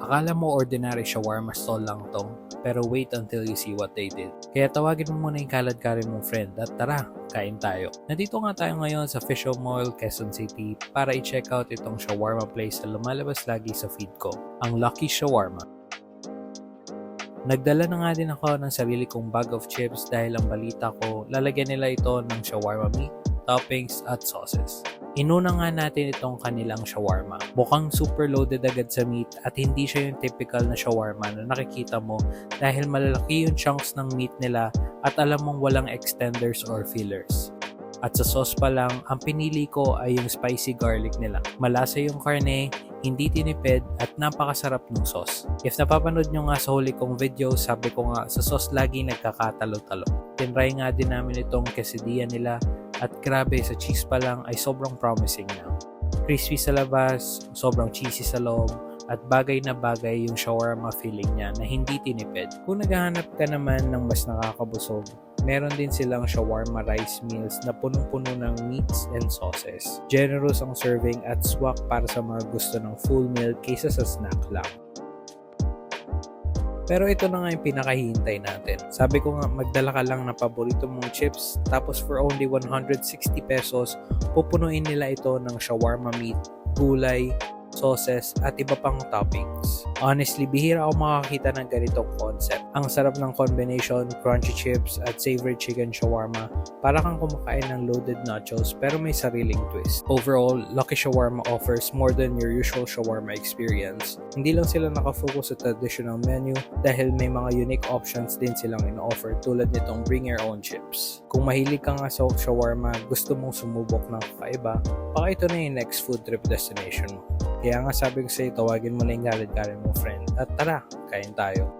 Akala mo ordinary shawarma stall lang to, pero wait until you see what they did. Kaya tawagin mo muna yung kalad-karin mong friend at tara, kain tayo. Nandito nga tayo ngayon sa Fisher Mall, Quezon City para i-check out itong shawarma place na lumalabas lagi sa feed ko, ang Lucky Shawarma. Nagdala na nga din ako ng sarili kong bag of chips dahil ang balita ko, lalagyan nila ito ng shawarma meat, toppings at sauces. Inuna nga natin itong kanilang shawarma. Mukhang super loaded agad sa meat at hindi siya yung typical na shawarma na nakikita mo dahil malalaki yung chunks ng meat nila at alam mong walang extenders or fillers. At sa sauce pa lang, ang pinili ko ay yung spicy garlic nila. Malasa yung karne, hindi tinipid at napakasarap ng sauce. If napapanood nyo nga sa huli kong video, sabi ko nga sa sauce lagi nagkakatalo-talo. Tinry nga din namin itong quesadilla nila at grabe sa cheese pa lang ay sobrang promising na. Crispy sa labas, sobrang cheesy sa loob, at bagay na bagay yung shawarma feeling niya na hindi tinipid. Kung naghahanap ka naman ng mas nakakabusog, meron din silang shawarma rice meals na punong-puno ng meats and sauces. Generous ang serving at swak para sa mga gusto ng full meal kaysa sa snack lang. Pero ito na nga yung pinakahihintay natin. Sabi ko nga magdala ka lang ng paborito mong chips tapos for only 160 pesos, pupunuin nila ito ng shawarma meat, gulay, sauces at iba pang toppings. Honestly, bihira ako makakita ng ganitong concept. Ang sarap ng combination, crunchy chips at savory chicken shawarma. Para kang kumakain ng loaded nachos pero may sariling twist. Overall, Lucky Shawarma offers more than your usual shawarma experience. Hindi lang sila nakafocus sa traditional menu dahil may mga unique options din silang in-offer tulad nitong bring your own chips. Kung mahilig ka nga sa shawarma, gusto mong sumubok ng kakaiba, baka ito na yung next food trip destination mo. Kaya nga sabi ko sa'yo, tawagin mo na yung kalad-karin mo friend at tara, kain tayo.